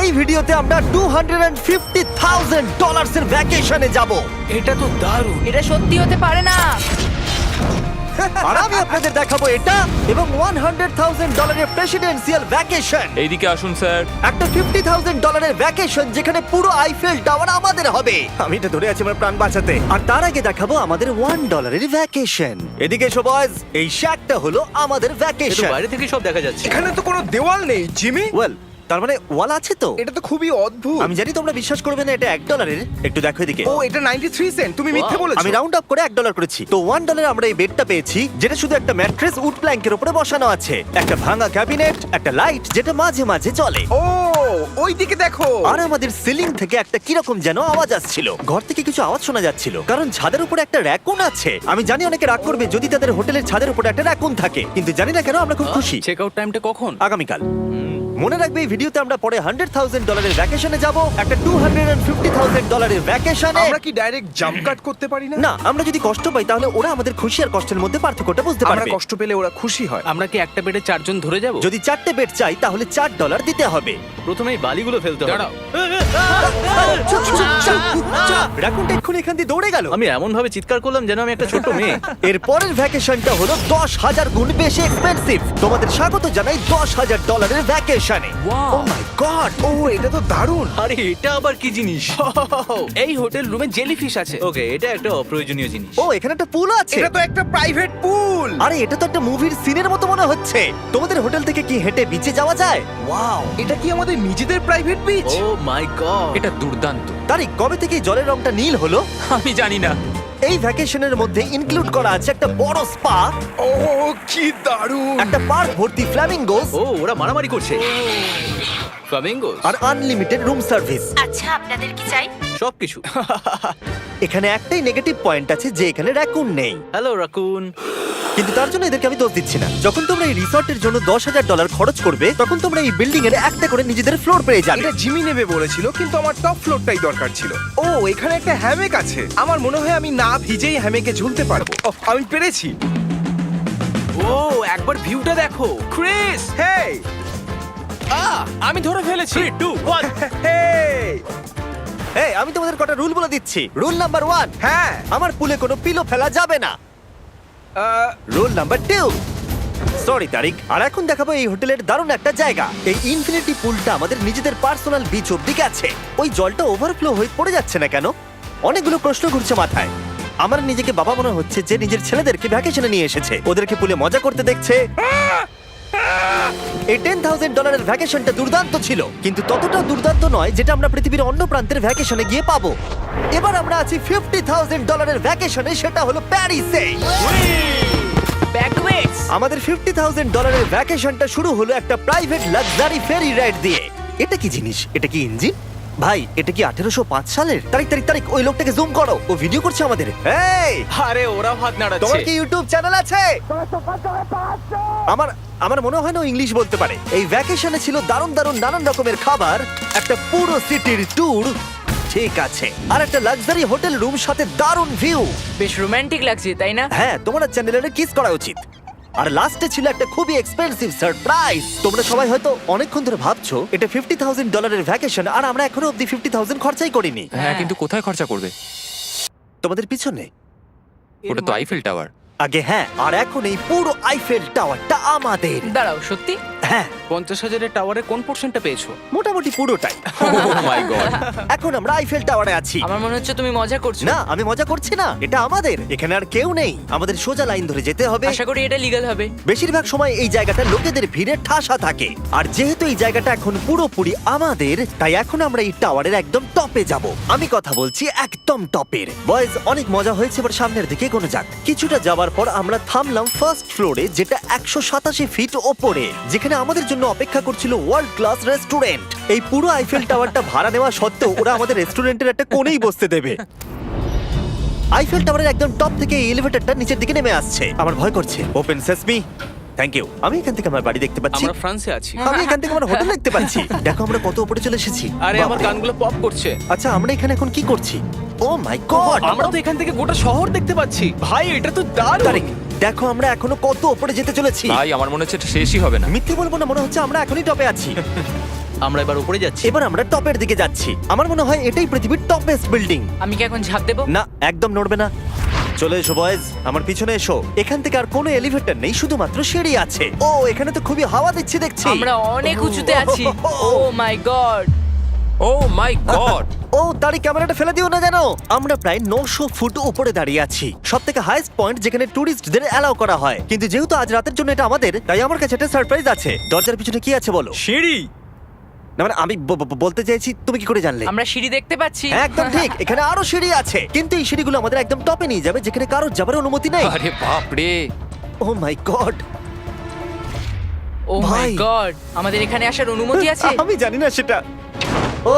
এই ভিডিওতে আমরা $250,000 এর ভ্যাকেশনে যাব। এটা তো দারুণ। এটা সত্যি হতে পারে না। আর আমি আপনাদের দেখাবো এটা এবং $100,000 এর প্রেসিডেন্সিয়াল ভ্যাকেশন। এইদিকে আসুন স্যার। একটা $50,000 এর ভ্যাকেশন যেখানে পুরো আইফেল টাওয়ার আমাদের হবে। আমি এটা ধরে আছি আমার প্রাণ বাঁচাতে। আর তার আগে দেখাবো আমাদের $1 এর ভ্যাকেশন। এদিকে এসো বয়স, এই শ্যাকটা হলো আমাদের ভ্যাকেশন। বাইরে থেকে সব দেখা যাচ্ছে। এখানে তো কোনো দেওয়াল নেই জিমি। ওয়েল, তার মানে ওয়াল আছে তো? এটা তো খুবই অদ্ভুত। আমি জানি তোমরা বিশ্বাস করবে না, এটা $1 একটু দেখো এদিকে। ও এটা 93 সেন্ট, তুমি মিথ্যে বলেছো। আমি রাউন্ড আপ করে $1 করেছি। তো $1 আমরা এই বেডটা পেয়েছি, যেটা শুধু একটা ম্যাট্রেস উড প্ল্যাঙ্কের উপরে বসানো আছে, একটা ভাঙা ক্যাবিনেট, একটা লাইট যেটা মাঝে মাঝে জ্বলে, ও ওই দিকে দেখো। আর আমাদের সিলিং থেকে একটা কিরকম যেন আওয়াজ আসছিল। ঘর থেকে কিছু আওয়াজ শোনা যাচ্ছিল, কারণ ছাদের উপরে একটা র‍্যাকুন আছে। আমি জানি অনেকে রাগ করবে যদি তাদের হোটেলের ছাদের উপরে একটা র‍্যাকুন থাকে, কিন্তু জানি না কেন আমরা খুব খুশি। চেক আউট টাইমটা কখন? আগামীকাল। মনে রাখবে এই ভিডিওতে আমরা পরে $100,000 এর ভ্যাকেশনে যাব, একটা $250,000 এর ভ্যাকেশনে। আমরা কি ডাইরেক্ট জাম্প কাট করতে পারি না? না, আমরা যদি কষ্ট পাই তাহলে ওরা আমাদের খুশি আর কষ্টের মধ্যে পার্থক্যটা বুঝতে আমরা পারবে। কষ্ট পেলে ওরা খুশি হয়। আমরা কি একটা বেডে চারজন ধরে যাব? যদি 4টে বেড চাই তাহলে $4 দিতে হবে। প্রথমেই বালিগুলো ফেলতে হবে। দাঁড়াও। রাকুনটা এক্ষুনি এখান দিয়ে দৌড়ে গেল। আমি এমন ভাবে চিৎকার করলাম যেন আমি একটা ছোট মেয়ে। এর পরের ভ্যাকেশনটা হলো 10,000 গুণ বেশি এক্সপেন্সিভ। তোমাদের স্বাগত জানাই $10,000 এর ভ্যাকেশনে। ও মাই গড, ও এটা তো দারুণ। আরে এটা আবার কি জিনিস? এই হোটেল রুমে জেলিফিশ আছে। ওকে, এটা একটা অপ্রয়োজনীয় জিনিস। ও এখানে একটা পুল আছে। এটা তো একটা প্রাইভেট পুল। আরে এটা তো একটা মুভির সিনের মতো মনে হচ্ছে। তোমাদের হোটেল থেকে কি হেঁটে বিচে যাওয়া যায়? ওয়াও। এটা কি আমাদের নিজেদের প্রাইভেট বিচ? ও মাই গড, এটা দুর্দান্ত। তারিক, কবে থেকে এই জলের রংটা নীল হলো? আমি জানি না। এই ভ্যাকেশনের মধ্যে ইনক্লুড করা আছে একটা বড় স্পা, ও কি দারুণ। একটা পার্ক ভর্তি ফ্ল্যামিঙ্গোস, ও ওরা মারামারি করছে। ফ্লামিঙ্গোস আর আনলিমিটেড রুম সার্ভিস। আচ্ছা, আপনাদের কি চাই? সবকিছু। এখানে একটাই নেগেটিভ পয়েন্ট আছে যে এখানে র‍্যাকুন নেই, হ্যালো রাকুন। কিন্তু তার জন্য এদেরকে আমি দোষ দিচ্ছি না। যখন তোমরা এই রিসর্টের জন্য $10,000 খরচ করবে তখন তোমরা এই বিল্ডিং এর একটা করে নিজেদের ফ্লোর পেয়ে যাবে। এটা জিমি নেবে বলেছিল, কিন্তু আমার টপ ফ্লোরটাই দরকার ছিল। ও এখানে একটা হ্যামেক আছে। আমার মনে হয় আমি না ভিজেই হ্যামেকে ঝুলতে পারবো। ওহ, আমি পেরেছি। ও একবার ভিউটা দেখো ক্রিস। হেই আমি ধরে ফেলেছি। 3 2 1 হেই। এই, আমি তোমাদের কটা রুল বলে দিচ্ছি। রুল নাম্বার 1, হ্যাঁ আমার পুলে কোনো পিলো ফেলা যাবে না। রুল নাম্বার 2, সরি তারিক। আর এখন দেখাবো এই হোটেলের দারুণ একটা জায়গা। এই ইনফিনিটি পুলটা আমাদের নিজেদের পার্সোনাল বিচ অব্দি আছে। ওই জলটা ওভারফ্লো হয়ে পড়ে যাচ্ছে না কেন? অনেকগুলো প্রশ্ন ঘুরছে মাথায়। আমার নিজেকে বাবা মনে হচ্ছে যে নিজের ছেলেদেরকে ভ্যাকেশনে নিয়ে এসেছে, ওদেরকে পুলে মজা করতে দেখছে। এই $10,000 এর ভ্যাকেশনটা দুর্দান্ত ছিল, কিন্তু ততটা দুর্দান্ত নয় যেটা আমরা পৃথিবীর অন্য প্রান্তের ভ্যাকেশনে গিয়ে পাবো। এবার আমরা আছি $50,000 এর ভ্যাকেশনে, সেটা হলো প্যারিসে। ব্যাকওয়েটস। আমাদের $50,000 এর ভ্যাকেশনটা শুরু হলো একটা প্রাইভেট লাক্সারি ফেরি রাইড দিয়ে। এটা কি জিনিস? এটা কি ইঞ্জিন? ভাই, এটা কি 1805 সালের? তারিক তারিক তারিক, ওই লোকটাকে জুম করো, ও ভিডিও করছে আমাদের। এই, আরে ওরা হাত তোমার নাড়াচ্ছে। কি ইউটিউব চ্যানেল আছে? আমার মনে হয় না ও ইংলিশ বলতে পারে। এই ভ্যাকেশনে ছিল দারুণ দারুণ নানান রকমের খাবার, একটা পুরো সিটির ট্যুর, ঠিক আছে, আর একটা লাক্সারি হোটেল রুম সাথে দারুণ ভিউ। বেশ রোমান্টিক লাগছে, তাই না? হ্যাঁ, তোমার চ্যানেলের কিস করা উচিত। আর লাস্টে ছিল একটা খুবই এক্সপেন্সিভ সারপ্রাইজ। তোমরা সবাই হয়তো অনেকক্ষণ ধরে ভাবছো এটা $50,000 এর ভ্যাকেশন, আর আমরা এখনো অব্দি 50,000 খরচাই করিনি। হ্যাঁ, কিন্তু কোথায় খরচা করবে? তোমাদের পিছনে ওটা তো আইফেল টাওয়ার। আগে, হ্যাঁ, আর এখন এই পুরো আইফেল টাওয়ারটা আমাদের। দাঁড়াও, সত্যি? হ্যাঁ, 50,000 এর টাওয়ারের কোন পোরশনটা পেয়েছো? মোটামুটি পুরোটাই। ও মাই গড। এখন আমরা আইফেল টাওয়ারে আছি। আমার মনে হচ্ছে তুমি মজা করছো। না, আমি মজা করছি না, এটা আমাদের। এখানে আর কেউ নেই, আমাদের সোজা লাইন ধরে যেতে হবে। আশা করি এটা লিগ্যাল হবে। বেশিরভাগ সময় এই জায়গাটা লোকেদের ভিড়ে ঠাসা থাকে, আর যেহেতু এই জায়গাটা এখন পুরোপুরি আমাদের, তাই এখন আমরা এই টাওয়ারের একদম টপে যাব। আমি কথা বলছি একদম টপের। বয়েজ, অনেক মজা হয়েছে, এবার সামনের দিকে কোনো যাক। কিছুটা যাওয়ার পর আমরা থামলাম ফার্স্ট ফ্লোরে, যেটা 187 ফিট ওপরে, যেখানে আমাদের জন্য অপেক্ষা করছিল ওয়ার্ল্ড ক্লাস রেস্টুরেন্ট। এই পুরো আইফেল টাওয়ারটা ভাড়া নেওয়া সত্ত্বেও ওরা আমাদের রেস্টুরেন্টের একটা কোণেই বসতে দেবে। আইফেল টাওয়ারের একদম টপ থেকে এই এলিভেটরটা নিচের দিকে নেমে আসছে। আমার ভয় করছে। Open sesame. Thank you. আমি এখান থেকে আমার বাড়ি দেখতে পাচ্ছি। আমরা ফ্রান্সে আছি। আমি এখান থেকে আমার হোটেল দেখতে পাচ্ছি। দেখো আমরা কত উপরে চলে এসেছি। আরে আমার বাপরে। কানগুলো পপ করছে। আচ্ছা, আমরা এখানে এখন কি করছি? ও মাই গড, আমরা তো এখান থেকে গোটা শহর দেখতে পাচ্ছি। ভাই এটা তো দারুণ। তারিক, দেখো আমরা এখনো কত উপরে যেতে চলেছি। ভাই আমার মনে হচ্ছে এটা শেষই হবে না। মিথ্যে বলবো না, মনে হচ্ছে আমরা এখনই টপে আছি। আমরা এবার উপরে যাচ্ছি। এবার আমরা টপের দিকে যাচ্ছি। আমার মনে হয় এটাই পৃথিবীর টপেস্ট বিল্ডিং। আমি কি এখন ঝাঁপ দেবো? না, একদম নড়বে না। চলে এসো বয়েজ, আমার পিছনে এসো। এখান থেকে আর কোনো এলিভেটর নেই, শুধুমাত্র সিঁড়ি আছে। ও, এখানে তো খুবই হাওয়া দিচ্ছে দেখছি। আমরা অনেক উঁচুতে আছি। ও মাই গড! ও মাই গড! ও, তারই ক্যামেরাটা ফেলে দিও না জানো। আমরা প্রায় 900 ফুট উপরে দাঁড়িয়ে আছি, সব থেকে হাইস্ট পয়েন্ট যেখানে টুরিস্টদের অ্যালাউ করা হয়। কিন্তু যেহেতু আজ রাতের জন্য এটা আমাদের, তাই আমার কাছে একটা সারপ্রাইজ আছে। দরজার পিছনে কি আছে বলো? সিঁড়ি। না মানে আমি বলতে চাইছি, তুমি কি করে জানলে? আমরা সিঁড়ি দেখতে পাচ্ছি। হ্যাঁ, একদম ঠিক, এখানে আরো সিঁড়ি আছে। কিন্তু এই সিঁড়িগুলো আমাদের একদম টপে নিয়ে যাবে, যেখানে কারোর যাবার অনুমতি নেই। আরে বাপ রে! ও মাই গড! ও মাই ভাই। গড! আমাদের এখানে আসার অনুমতি আছে? আমি জানি না সেটা। ও,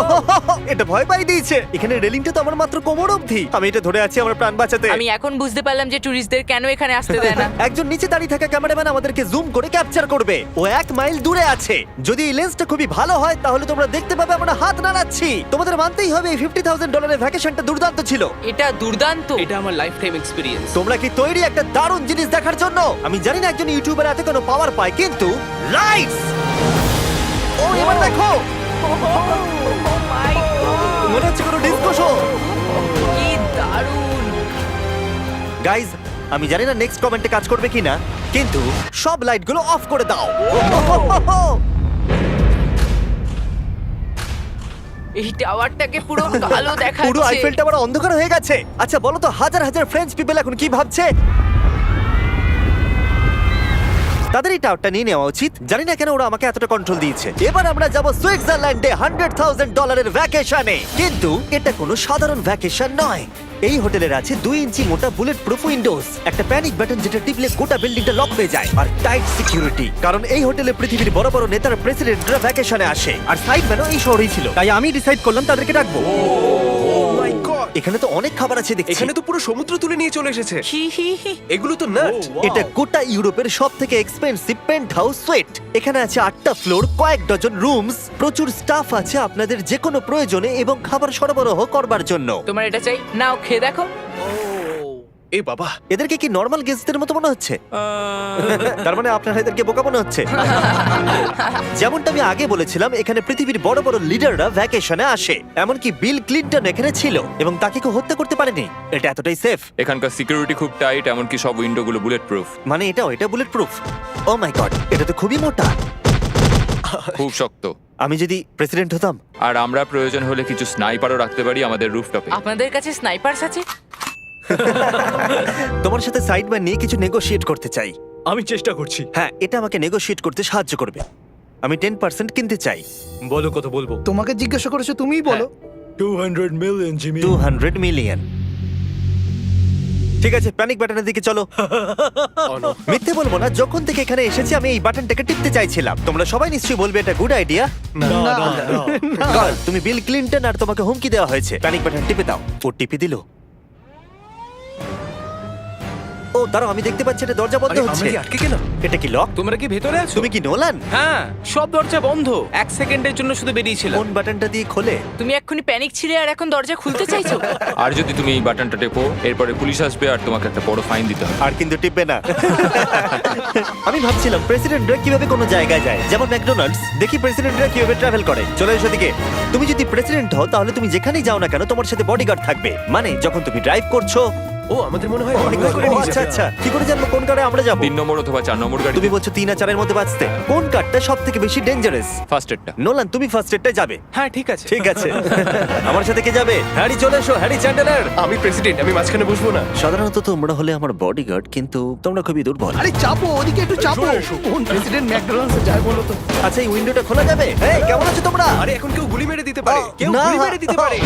এটা ভয় পাই দিয়েছে। এখানে রেলিংটা তো আমার মাত্র কোমর অবধি। আমি এটা ধরে আছি আমার প্রাণ বাঁচাতে। আমি এখন বুঝতে পারলাম যে ট্যুরিস্টদের কেন এখানে আসতে দেয় না। একজন নিচে দাঁড়িয়ে থাকা ক্যামেরাম্যান আমাদেরকে জুম করে ক্যাপচার করবে। ও 1 মাইল দূরে আছে। যদি এই লেন্সটা খুবই ভালো হয় তাহলে তোমরা দেখতে পাবে আমরা হাত নাড়াচ্ছি। তোমাদের মানতেই হবে এই $50,000 ভ্যাকেশনটা দুর্দান্ত ছিল। এটা দুর্দান্ত। এটা আমার লাইফ টাইম এক্সপিরিয়েন্স। তোমরা কি তৈরি একটা দারুণ জিনিস দেখার জন্য? আমি জানি না একজন ইউটিউবার এত কোনো পাওয়ার পায়, কিন্তু লাইটস! ও, এবার দেখো, মনে হচ্ছে কোনো ডিসকো শো। কি দারুণ! গাইজ, আমি জানি না নেক্সট কমেন্টে কাজ করবে কিনা, কিন্তু সব লাইটগুলো অফ করে দাও। এই টাওয়ারটাকে পুরো কালো দেখাচ্ছে। পুরো আইফেল টাওয়ার অন্ধকার হয়ে গেছে। আচ্ছা বলো তো, হাজার হাজার ফ্রেঞ্চ পিপল এখন কি ভাবছে? তাদের এই টাওয়ারটা নিয়ে নেওয়া উচিত। জানি না কেন ওরা আমাকে এতটা কন্ট্রোল দিয়েছে। এবার আমরা যাব সুইজারল্যান্ডে $100,000 ভ্যাকেশনে। কিন্তু এটা কোনো সাধারণ ভ্যাকেশন নয়। এই হোটেলের আছে 2 ইঞ্চি মোটা বুলেট প্রুফ উইন্ডোজ, একটা প্যানিক বাটন যেটা টিপলে গোটা বিল্ডিংটা লক হয়ে যায়, আর টাইট সিকিউরিটি। কারণ এই হোটেলে পৃথিবীর বড় বড় নেতারা, প্রেসিডেন্টরা ভ্যাকেশনে আসে। আর সাইডম্যানও এই শহরেই ছিল, তাই আমি ডিসাইড করলাম তাদেরকে ডাকবো। মাই গড! এখানে তো অনেক খাবার আছে দেখছি। এখানে তো পুরো সমুদ্র তুলে নিয়ে চলে এসেছে। হি হি হি। এগুলো তো নাট। এটা গোটা ইউরোপের সব থেকে এক্সপেন্সিভ পেন্ট হাউস সুইট। এখানে আছে 8টা ফ্লোর, কয়েক ডজন রুমস, প্রচুর স্টাফ আছে আপনাদের যে কোনো প্রয়োজনে এবং খাবার সরবরাহ করবার জন্য। তোমার এটা চাই? নাও খেয়ে দেখো। এ বাবা! এদেরকে কি নর্মাল গেস্টদের মতো মনে হচ্ছে? তার মানে আপনারা এদেরকে বোকা মনে হচ্ছে। যেমনটা আমি আগে বলেছিলাম, এখানে পৃথিবীর বড় বড় লিডাররা ভ্যাকেশনে আসে। এমনকি বিল ক্লিনটন এখানে ছিল এবং তাকে কেউ হত্যা করতে পারেনি। এটা এতটাই সেফ। এখানকার সিকিউরিটি খুব টাইট, এমনকি সব উইন্ডোগুলো বুলেট প্রুফ। মানে এটা বুলেট প্রুফ। ও মাই গড, এটা তো খুবই মোটা। খুব শক্ত। আমি যদি প্রেসিডেন্ট হতাম। আর আমরা প্রয়োজন হলে কিছু স্নাইপারও রাখতে পারি আমাদের রুফটপে। আপনাদের কাছে স্নাইপারস আছে? তোমার সাথে সাইড বাই নিয়ে কিছু নেগোশিয়েট করতে চাই। আমি চেষ্টা করছি। হ্যাঁ, এটা আমাকে নেগোশিয়েট করতে সাহায্য করবে। আমি 10% কিনতে চাই। বলো কত বলবো? তোমাকে জিজ্ঞাসা করেছো, তুমিই বলো। 200 মিলিয়ন জিমি। 200 মিলিয়ন। ঠিক আছে, প্যানিক বাটনের দিকে চলো। মিথ্যে বলবো না, যখন থেকে এখানে এসেছি আমি এই বাটনটাকে টিপতে চাইছিলাম। তোমরা সবাই নিশ্চয়ই বলবে এটা গুড আইডিয়া। তুমি বিল ক্লিনটন আর তোমাকে হুমকি দেওয়া হয়েছে। প্যানিক বাটন টিপে দাও। ও টিপে দিল। ও দাঁড়াও, আমি দেখতে পাচ্ছি এটা দরজা বন্ধ আরে, হচ্ছে। আমরা কি আটকে গেলাম? এটা কি লক? তোমরা কি ভেতরে আছো? তুমি কি নোলান? হ্যাঁ, সব দরজা বন্ধ। 1 সেকেন্ডের জন্য শুধু বেরিয়েছিলাম। কোন বাটনটা দিয়ে খোলে? তুমি এক্ষুনি প্যানিক ছিলে আর এখন দরজা খুলতে চাইছো? আর যদি তুমি এই বাটনটা টেপো, এরপরে পুলিশ আসবে আর তোমাকে একটা বড় ফাইন দিতে হবে। আর কিন্তু টিপবে না। আমি ভাবছিলাম প্রেসিডেন্টরা কিভাবে কোনো জায়গায় যায়, যেমন ম্যাকডোনাল্ডস। দেখি প্রেসিডেন্টরা কিভাবে ট্রাভেল করে। চলে এসো দিকে। তুমি যদি প্রেসিডেন্ট হও তাহলে তুমি যেখানেই যাও না কেন তোমার সাথে বডিগার্ড থাকবে। মানে যখন তুমি ড্রাইভ করছো। ও, আমাদের মনে হয় ও, অনেক করে নিয়ে আচ্ছা যাবে। আচ্ছা, কি করে জানবো কোন কারে আমরা যাবো? 3 নম্বর অথবা 4 নম্বর গাড়ি। তুমি বলছো 3 আর 4 এর মধ্যে বাঁচতে। কোন কারটা সব থেকে বেশি ডেঞ্জারাস? ফার্স্ট এডটা। নোলান, তুমি ফার্স্ট এডটাই যাবে। হ্যাঁ, ঠিক আছে। ঠিক আছে। আমার সাথে কে যাবে? হ্যারি, চলে এসো। Harry Chandler. আমি প্রেসিডেন্ট, আমি মাঝখানে বসবো না। সাধারণত তোমরা হলে আমার বডিগার্ড, কিন্তু তোমরা খুবই দুর্বল। আরে চাপো, ওদিকে একটু চাপো। কোন প্রেসিডেন্ট ম্যাকডোনাল্ডসে যায় বলো তো? আচ্ছা, এই উইন্ডোটা খোলা যাবে? এই, কেমন আছো তোমরা? আরে, এখন কেউ গুলি মেরে দিতে পারে। কেউ না। গুলি মেরে দিতে পারে।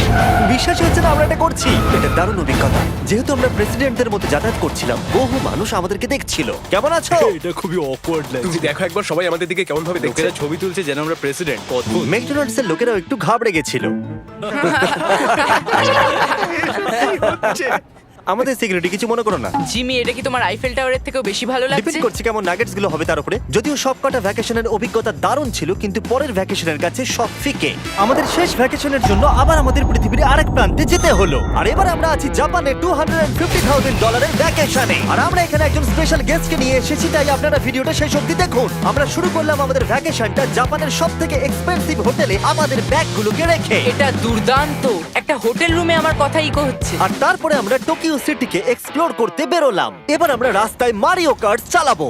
বিশ্বাসই হচ্ছে না আমরা এটা করছি। এটা দারুণ অভিজ্ঞতা। যেহেতু আমরা প্রেসিডেন্টদের মতো যাতায়াত করছিলাম, বহু মানুষ আমাদেরকে দেখছিল। কেমন আছো? এটা খুবই অকওয়ার্ড তুমি লাগছে। দেখো একবার সবাই আমাদের দিকে কেমন ভাবে দেখছে। লোকেরা ছবি তুলছে যেন আমরা প্রেসিডেন্ট। অদ্ভুত। ম্যাকডোনাল্ডস এর লোকেরাও একটু ঘাবড়ে গেছিল। আমাদের সিকিউরিটি কিছু মনে করো না। জিমি, এটা কি তোমার আইফেল টাওয়ারের থেকেও বেশি ভালো ডিপেন্ড লাগছে? করছে কেমন নাগেটস গুলো হবে তার উপরে। যদিও সবকটা ভ্যাকেশনের অভিজ্ঞতা দারুণ ছিল, কিন্তু পরের ভ্যাকেশনের কাছে সব ফিকে। আমাদের শেষ ভ্যাকেশনের জন্য আবার আমাদের পৃথিবীর আরেক প্রান্তে যেতে হলো। আর এবার আমরা আছি জাপানে $250,000 ভ্যাকেশনে। আর আমরা এখানে একজন স্পেশাল গেস্টকে নিয়ে এসেছি, তাই আপনারা ভিডিওটা শেষ অবধি দেখুন। আমরা শুরু করলাম আমাদের ভ্যাকেশনটা জাপানের সবথেকে এক্সপেন্সিভ হোটেলে আমাদের ব্যাগগুলোকে রেখে। এটা দুর্দান্ত। একটা হোটেল রুমে আমার কথা ইকো হচ্ছে। আর তারপরে আমরা টোকিও সিটিকে এক্সপ্লোর করতে বেরোলাম। এবার আমরা রাস্তায় মারিও কার্টস চালাবো।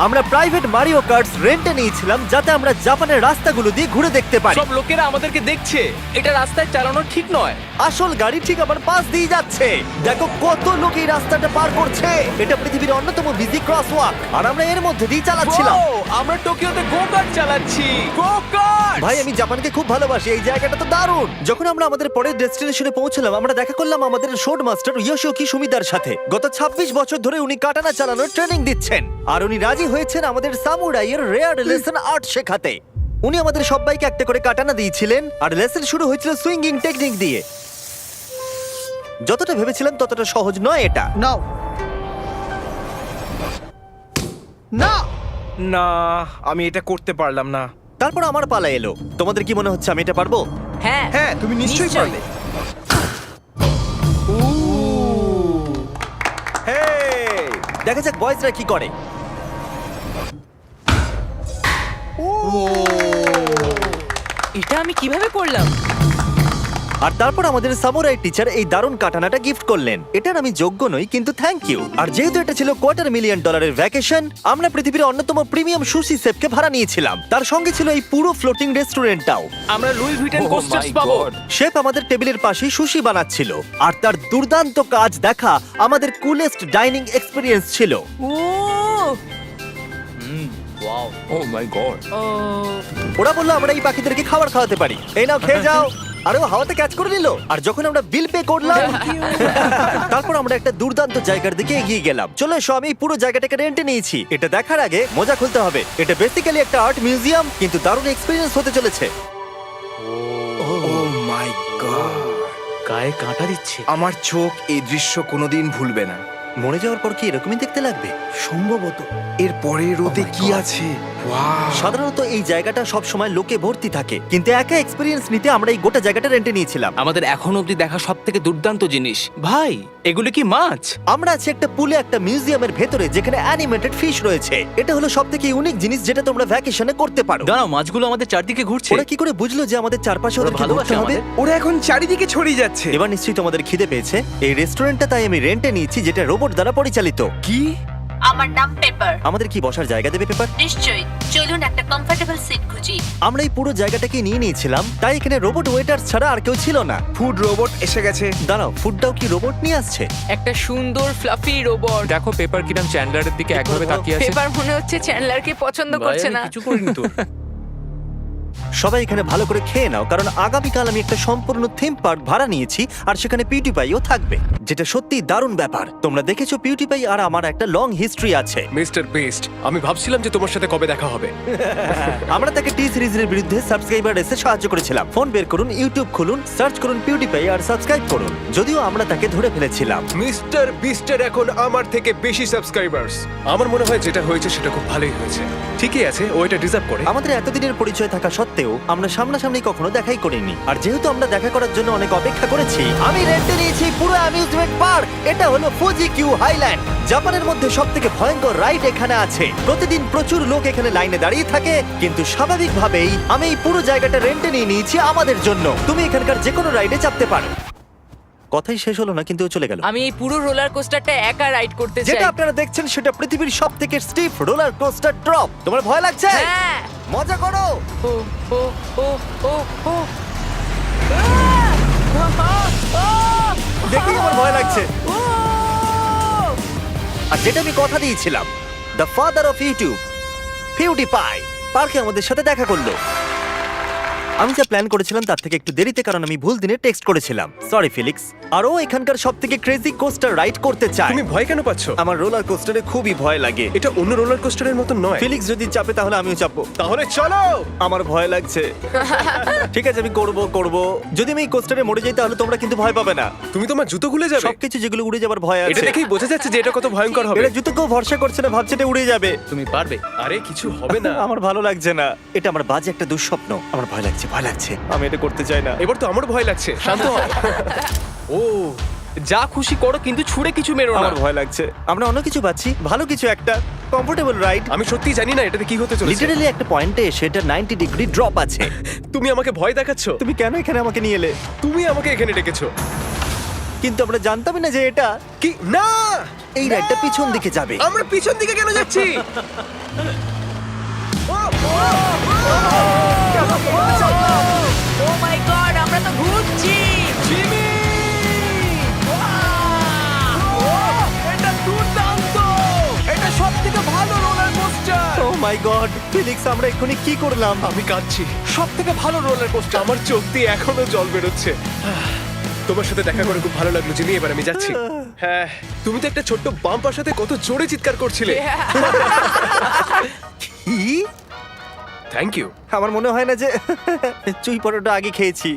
আমরা প্রাইভেট মারিও কার্টস রেন্টে নিয়েছিলাম, যাতে আমরা জাপানের রাস্তাগুলো দিয়ে ঘুরে দেখতে পারি। সব লোকেরা আমাদেরকে দেখছে। এটা রাস্তায় চালানো ঠিক নয়। আসল গাড়ি ঠিক আমার পাশ দিয়ে যাচ্ছে। দেখো কত লোক এই রাস্তাটা পার করছে। এটা পৃথিবীর অন্যতম বিজি ক্রসওয়াক, আর আমরা এর মধ্যে দিয়ে চালাচ্ছিলাম। ও, আমরা টোকিওতে গো কার্ট চালাচ্ছি। গো কার্ট! ভাই, আমি জাপানকে খুব ভালোবাসি। এই জায়গাটা তো দারুণ। যখন আমরা আমাদের পরের ডেস্টিনেশনে পৌঁছলাম, আমরা দেখা করলাম আমাদের শোড মাস্টার ইয়োশিওকি সুমিদার সাথে। গত 26 বছর ধরে উনি কাটানা চালানোর ট্রেনিং দিচ্ছেন, আর উনি রাজি হয়েছেন আমাদের সামুরাইয়ের রেয়ার লেসন আর্ট শেখাতে। উনি আমাদের সবাইকে একটা করে কাটানা দিয়েছিলেন, আর লেসন শুরু হয়েছিল সুইঙ্গিং টেকনিক দিয়ে। যতটা ভেবেছিলাম ততটা সহজ নয় এটা। নাও না না, আমি এটা করতে পারলাম না। তারপর আমার পালা এলো। তোমাদের কি মনে হচ্ছে আমি এটা পারবো? হ্যাঁ হ্যাঁ, তুমি নিশ্চয়ই পারবে। হেই! দেখা যাক বয়েজরা কি করে। এটা আমি কিভাবে করলাম? আর তারপর আমাদের সামুরাই টিচার এই দারুণ কাটানাটা গিফট করলেন। এটার আমি যোগ্য নই, কিন্তু থ্যাংক ইউ। আর যেহেতু এটা ছিল $250,000 ভ্যাকেশন, আমরা পৃথিবীর অন্যতম প্রিমিয়াম সুশি শেফকে ভাড়া নিয়েছিলাম। তার সঙ্গে ছিল এই পুরো ফ্লোটিং রেস্টুরেন্টটাও। আমরা লুই ভিটেন Oh কোস্টার্স my পাবো। God! শেফ আমাদের টেবিলের পাশেই সুশি বানাচ্ছিল, আর তার দুর্দান্ত কাজ দেখা আমাদের কুলেস্ট ডাইনিং এক্সপিরিয়েন্স ছিল। ও ও মাই গড! ও ওরা বললো আমরা এই পাখিদেরকে খাবার খাওয়াতে পারি। এই নাও, খেয়ে যাও। আরে ও হাওয়াতে ক্যাচ করে নিল। আর যখন আমরা বিল পে করলাম, তারপর আমরা একটা দুর্দান্ত জায়গার দিকে এগিয়ে গেলাম। চলো এসো, আমি এই পুরো জায়গাটাকে রেন্টে নিয়েছি। এটা দেখার আগে মজা খুলতে হবে। এটা বেসিক্যালি একটা আর্ট মিউজিয়াম, কিন্তু দারুণ এক্সপিরিয়েন্স হতে চলেছে। ও মাই গড! গায়ে কাঁটা দিচ্ছে। আমার চোখ এই দৃশ্য কোনোদিন ভুলবে না। মরে যাওয়ার পর কি এরকমই দেখতে লাগবে? সম্ভবত। এর পরে রোদে কি আছে? ওয়াও! সাধারণত এই জায়গাটা সব সময় লোকে ভর্তি থাকে, কিন্তু একা এক্সপিরিয়েন্স নিতে আমরা এই গোটা জায়গাটা রেন্টে নিয়েছিলাম। আমাদের এখন অবধি দেখা সবথেকে দুর্দান্ত জিনিস। ভাই, এগুলো কি মাছ? আমরা আছি একটা পুলে, একটা মিউজিয়ামের ভেতরে, যেখানে অ্যানিমেটেড ফিশ রয়েছে। এটা হলো সবথেকে ইউনিক জিনিস যেটা তোমরা ভ্যাকেশনে করতে পারো। দাঁড়াও, মাছগুলো আমাদের চারদিকে ঘুরছে। ওরা কি করে বুঝলো যে আমাদের চারপাশে ওরা ওদেরকে ভালোবাসে ঘুরতে হবে? আমাদের। ওরা এখন চারিদিকে ছড়িয়ে যাচ্ছে। এবার নিশ্চয়ই তোমাদের খিদে পেয়েছে। এই রেস্টুরেন্টটা তাই আমি রেন্টে নিয়েছি, যেটা রোবট দ্বারা পরিচালিত। কি? আমার নাম পেপার। আমাদের কি বসার জায়গা দেবে পেপার? নিশ্চয়ই, চলুন একটা কমফোর্টেবল সিট খুঁজি। আমরা এই পুরো জায়গাটাকে নিয়ে নিয়েছিলাম, তাই এখানে রোবট ওয়েটার ছাড়া আর কেউ ছিল না। ফুড রোবট এসে গেছে। দাঁড়াও, ফুডটাও কি রোবট নিয়ে আসছে? একটা সুন্দর ফ্লাফি রোবট। দেখো পেপার কিরাম চ্যান্ডলারের দিকে একভাবে তাকিয়ে আছে। পেপার মনে হচ্ছে চ্যান্ডলারকে পছন্দ ভাই, করছে আমি না। কিছু করিনি তো। সবাই এখানে ভালো করে খেয়ে নাও, কারণ আগামীকাল আমি একটা সম্পূর্ণ থিম পার্ক ভাড়া নিয়েছি, আর সেখানে পিউটিপাইও থাকবে, যেটা সত্যি দারুণ ব্যাপার। তোমরা দেখেছো পিউটিপাই আর আমার একটা লং হিস্ট্রি আছে। মিস্টার বেস্ট, আমি ভাবছিলাম যে তোমার সাথে কবে দেখা হবে। আমরা তাকে টি সিরিজের বিরুদ্ধে সাবস্ক্রাইবার রেসে সাহায্য করেছিলাম। ফোন বের করুন, ইউটিউব খুলুন, সার্চ করুন পিউটিপাই আর সাবস্ক্রাইব করুন। যদিও আমরা তাকে ধরে ফেলেছিলাম। মিস্টার বিস্টের এখন আমার থেকে বেশি সাবস্ক্রাইবার্স। আমার মনে হয় যেটা হয়েছে সেটা খুব ভালোই হয়েছে। ঠিকই আছে, ও এটা ডিজার্ভ করে। আমাদের এতদিনের পরিচয় থাকা সত্ত্বেও আমরা সামনাসামনি কখনো দেখাই করিনি, আর যেহেতু আমরা দেখা করার জন্য অনেক অপেক্ষা করেছি, আমি রেন্টে নিয়েছি পুরো অ্যামিউজমেন্ট পার্ক। এটা হলো ফুজি কিউ হাইল্যান্ড। জাপানের মধ্যে সবথেকে ভয়ঙ্কর রাইড এখানে আছে। প্রতিদিন প্রচুর লোক এখানে লাইনে দাঁড়িয়ে থাকে, কিন্তু স্বাভাবিকভাবেই আমি এই পুরো জায়গাটা রেন্টে নিয়ে নিয়েছি আমাদের জন্য। তুমি এখানকার যে কোনো রাইডে চাপতে পারো। কথাই শেষ হলো না, কিন্তু ও চলে গেল। আমি এই পুরো রোলার কোস্টারটা একা রাইড করতে চাই। যেটা আপনারা দেখছেন সেটা পৃথিবীর সবথেকে স্টিফ রোলার কোস্টার ড্রপ। তোমার ভয় লাগছে? হ্যাঁ। মজা করো। ও ও ও ও ও দেখেই আমার ভয় লাগছে। আর যেটা আমি কথা দিয়েছিলাম, দ্য ফাদার অফ ইউটিউব, পিউটিপাই, পার্কে আমাদের সাথে দেখা করলো। আমি যা প্ল্যান করেছিলাম তার থেকে একটু দেরিতে, কারণ আমি ভুল দিনে টেক্সট করেছিলাম। সরি ফিলিক্স। আর ও এখানকার সবথেকে ক্রেজি কোস্টার রাইড করতে চায়। তুমি ভয় কেন পাচ্ছ? আমার রোলার কোস্টারে খুবই ভয় লাগে। এটা অন্য রোলার কোস্টারের মতো নয়। ফিলিক্স যদি চাপে তাহলে আমিও চাপবো। তাহলে চলো। আমার ভয় লাগছে। ঠিক আছে, আমি করব। যদি আমি এই কোস্টারে মরে যাই তাহলে তোমরা কিন্তু ভয় পাবে না। তুমি তোমার জুতো খুলে যাবে। সবকিছু যেগুলো উড়ে যাবার ভয় এটা আছে। দেখেই বোঝা যাচ্ছে যে এটা কত ভয়ঙ্কর হবে। এরা জুতোকেও ভরসা করছে না, ভাবছে এটা উড়ে যাবে। তুমি পারবে। আরে কিছু হবে না। আমার ভালো লাগছে না। এটা আমার বাজে একটা দুঃস্বপ্ন। আমার ভয় লাগছে। আমি এটা করতে চাই না। এবার তো আমার ভয় লাগছে। শান্ত হও। ও যা খুশি করো, কিন্তু ছুঁড়ে কিছু মেরো না। আমার ভয় লাগছে। আমরা অন্য কিছু পাচ্ছি, ভালো কিছু, একটা কমফোর্টেবল রাইড। আমি সত্যি জানি না এটাতে কি হতে চলেছে। লিটারালি একটা পয়েন্টে এসে এটা 90 ডিগ্রি ড্রপ আছে। তুমি আমাকে ভয় দেখাচ্ছ। তুমি কেন এখানে আমাকে নিয়ে এলে? তুমি আমাকে এখানে ডেকেছো। কিন্তু আমরা জানতামই না যে এটা কি না, এই রাইডটা পিছন দিকে যাবে। আমরা পিছন দিকে কেন যাচ্ছি? ও মাই গড, আমরা তো ঘুরছি। এটা দুর্দান্ত! এটা সবথেকে ভালো রোলার কোস্টার। ও মাই গড, ফিলিক্স, আমরা এক্ষুনি কি করলাম? আমি কাঁদছি। সবথেকে ভালো রোলার কোস্টার। আমার চোখ দিয়ে এখনো জল বেরোচ্ছে। তোমার সাথে দেখা করে খুব ভালো লাগলো জিমি। এবার আমি যাচ্ছি। হ্যাঁ, তুমি তো একটা ছোট্ট বাম্পার সাথে কত জোরে চিৎকার করছিলে। কি? Thank you. আমার মনে হয় না যে চুই পরোটা আগে খেয়েছি।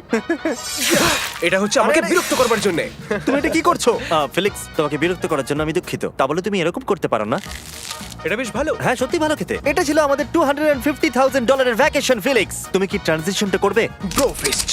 এটা হচ্ছে আমাকে আরে, বিরক্ত করবার জন্য। তুমি এটা কি করছো? ফিলিক্স, তোমাকে বিরক্ত করার জন্য আমি দুঃখিত। তা বলে তুমি এরকম করতে পারো না। এটা বেশ ভালো। হ্যাঁ, সত্যি ভালো খেতে। এটা ছিল আমাদের $250,000 ভ্যাকেশন। ফিলিক্স, তুমি কি ট্রানজিশনটা করবে? Bro feast.